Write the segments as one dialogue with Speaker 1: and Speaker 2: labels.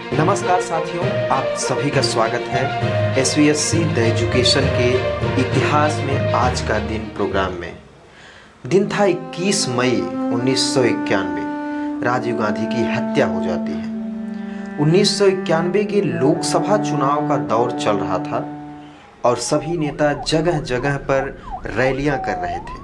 Speaker 1: नमस्कार साथियों, आप सभी का स्वागत है SVSC द एजुकेशन के इतिहास में आज का दिन प्रोग्राम में। दिन था 21 मई 1991। राजीव गांधी की हत्या हो जाती है। 1991 के लोकसभा चुनाव का दौर चल रहा था और सभी नेता जगह जगह पर रैलियां कर रहे थे।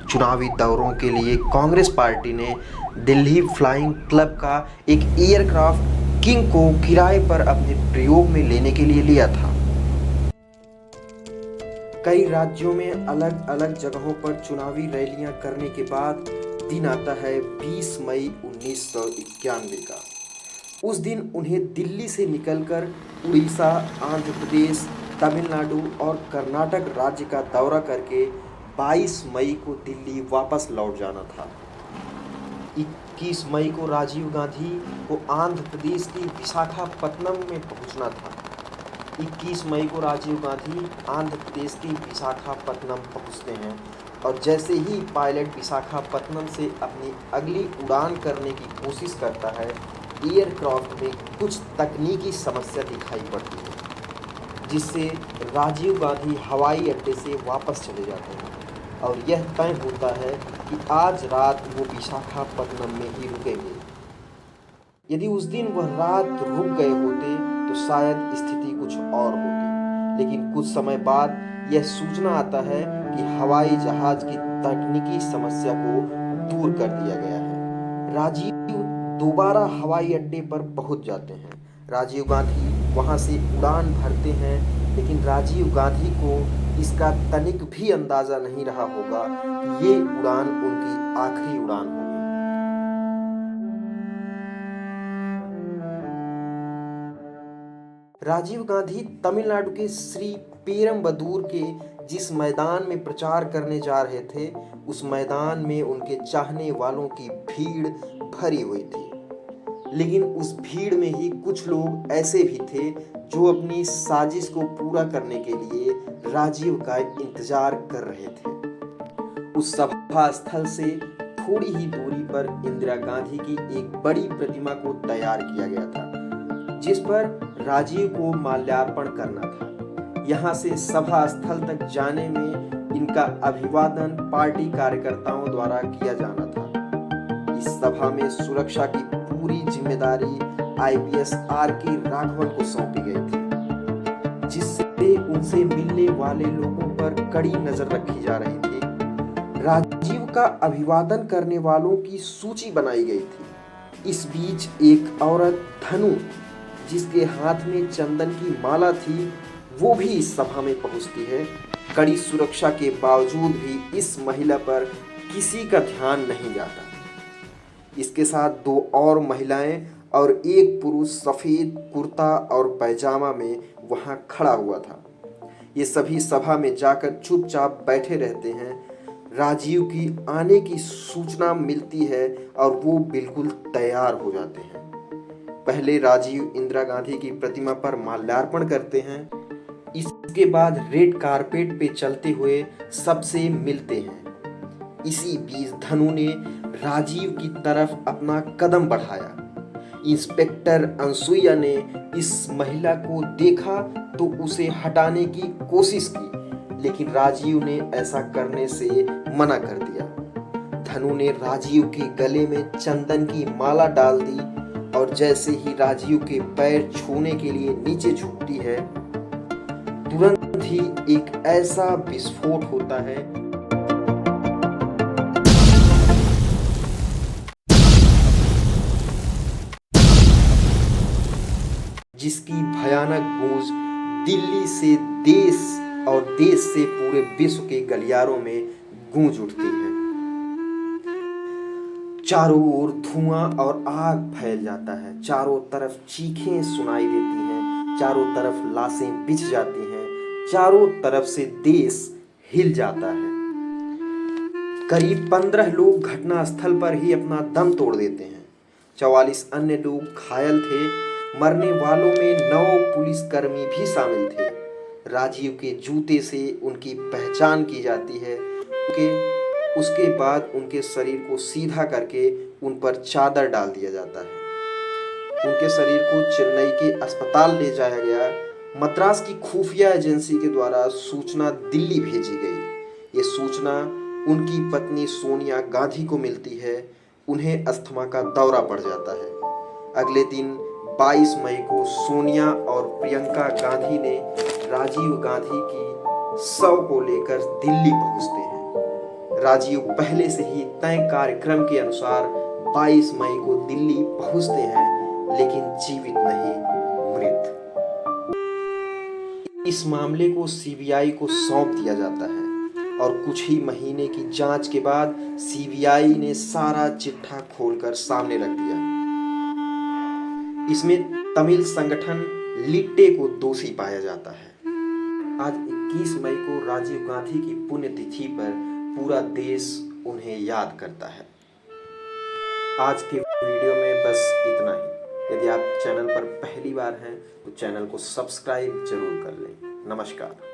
Speaker 1: चुनावी दौरों के लिए कांग्रेस पार्टी ने दिल्ली फ्लाइंग क्लब का एक एयरक्राफ्ट किंग को किराए पर अपने प्रयोग में लेने के लिए लिया था। कई राज्यों में अलग अलग जगहों पर चुनावी रैलियां करने के बाद दिन आता है 20 मई 1991 का। उस दिन उन्हें दिल्ली से निकलकर उड़ीसा, आंध्र प्रदेश, तमिलनाडु और कर्नाटक राज्य का दौरा करके 22 मई को दिल्ली वापस लौट जाना था। 21 मई को राजीव गांधी को आंध्र प्रदेश की विशाखापत्तनम में पहुंचना था। 21 मई को राजीव गांधी आंध्र प्रदेश की विशाखापत्तनम पहुंचते हैं और जैसे ही पायलट विशाखापत्तनम से अपनी अगली उड़ान करने की कोशिश करता है, एयरक्राफ्ट में कुछ तकनीकी समस्या दिखाई पड़ती है, जिससे राजीव गांधी हवाई अड्डे से वापस चले जाते हैं और यह तय होता है कि आज रात वो विशाखापत्तनम में ही रुकेंगे। यदि उस दिन वह रात रुक गए होते तो शायद स्थिति कुछ और होती, लेकिन कुछ समय बाद यह सूचना आता है कि हवाई जहाज की तकनीकी समस्या को दूर कर दिया गया है। राजीव दोबारा हवाई अड्डे पर पहुंच जाते हैं। राजीव गांधी वहां से उड़ान भरते हैं, लेकिन राजीव गांधी को इसका तनिक भी अंदाजा नहीं रहा होगा कि ये उड़ान उनकी आखिरी उड़ान होगी। राजीव गांधी तमिलनाडु के श्री पेरम्बदूर के जिस मैदान में प्रचार करने जा रहे थे, उस मैदान में उनके चाहने वालों की भीड़ भरी हुई थी। लेकिन उस भीड़ में ही कुछ लोग ऐसे भी थे जो अपनी साजिश को पूरा करने के लिए राजीव का इंतजार कर रहे थे। उस सभा स्थल से थोड़ी ही दूरी पर इंदिरा गांधी की एक बड़ी प्रतिमा को तैयार किया गया था, जिस पर राजीव को माल्यार्पण करना था। यहाँ से सभा स्थल तक जाने में इनका अभिवादन पार्टी कार्यकर्ताओं द्वारा किया जाना था। इस सभा में सुरक्षा की पूरी जिम्मेदारी IPS RK राघवन को सौंपी गई थी, जिससे उनसे मिलने वाले लोगों पर कड़ी नजर रखी जा रही थी। राजीव का अभिवादन करने वालों की सूची बनाई गई थी। इस बीच एक औरत धनु, जिसके हाथ में चंदन की माला थी, वो भी इस सभा में पहुंचती है। कड़ी सुरक्षा के बावजूद भी इस महिला पर किसी का ध्यान नहीं जाता। इसके साथ दो और महिलाएं और एक पुरुष सफेद कुर्ता और पैजामा में वहां खड़ा हुआ था। ये सभी सभा में जाकर चुपचाप बैठे रहते हैं। राजीव की आने की सूचना मिलती है और वो बिल्कुल तैयार हो जाते हैं। पहले राजीव इंदिरा गांधी की प्रतिमा पर माल्यार्पण करते हैं। इसके बाद रेड कारपेट पे चलते हुए सबसे मिलते हैं। इसी बीच धनु ने राजीव की तरफ अपना कदम बढ़ाया। इंस्पेक्टर अनसुईया ने इस महिला को देखा तो उसे हटाने की कोशिश की, लेकिन राजीव ने ऐसा करने से मना कर दिया। धनु ने राजीव के गले में चंदन की माला डाल दी और जैसे ही राजीव के पैर छूने के लिए नीचे झुकती है, तुरंत ही एक ऐसा विस्फोट होता है जिसकी भयानक गूंज दिल्ली से देश और देश से पूरे विश्व के गलियारों में गूंज उठती है। चारों ओर धुआं और आग फैल जाता है। चारों तरफ चीखें सुनाई देती हैं। चारों तरफ लाशें बिछ जाती हैं। चारों तरफ से देश हिल जाता है। करीब 15 लोग घटनास्थल पर ही अपना दम तोड़ देते हैं। 44 अन्य लोग घायल थे। मरने वालों में 9 पुलिसकर्मी भी शामिल थे। राजीव के जूते से उनकी पहचान की जाती है। उसके बाद उनके शरीर को सीधा करके उन पर चादर डाल दिया जाता है। उनके शरीर को चेन्नई के अस्पताल ले जाया गया। मद्रास की खुफिया एजेंसी के द्वारा सूचना दिल्ली भेजी गई। ये सूचना उनकी पत्नी सोनिया गांधी को मिलती है। उन्हें अस्थमा का दौरा पड़ जाता है। अगले दिन 22 मई को सोनिया और प्रियंका गांधी ने राजीव गांधी की शव को लेकर दिल्ली पहुंचते हैं। राजीव पहले से ही तय कार्यक्रम के अनुसार 22 मई को दिल्ली पहुंचते हैं, लेकिन जीवित नहीं, मृत। इस मामले को सीबीआई को सौंप दिया जाता है और कुछ ही महीने की जांच के बाद सीबीआई ने सारा चिट्ठा खोलकर सामने रख दिया। इसमें तमिल संगठन लिट्टे को दोषी पाया जाता है। आज 21 मई को राजीव गांधी की पुण्यतिथि पर पूरा देश उन्हें याद करता है। आज के वीडियो में बस इतना ही। यदि आप चैनल पर पहली बार हैं तो चैनल को सब्सक्राइब जरूर कर लें। नमस्कार।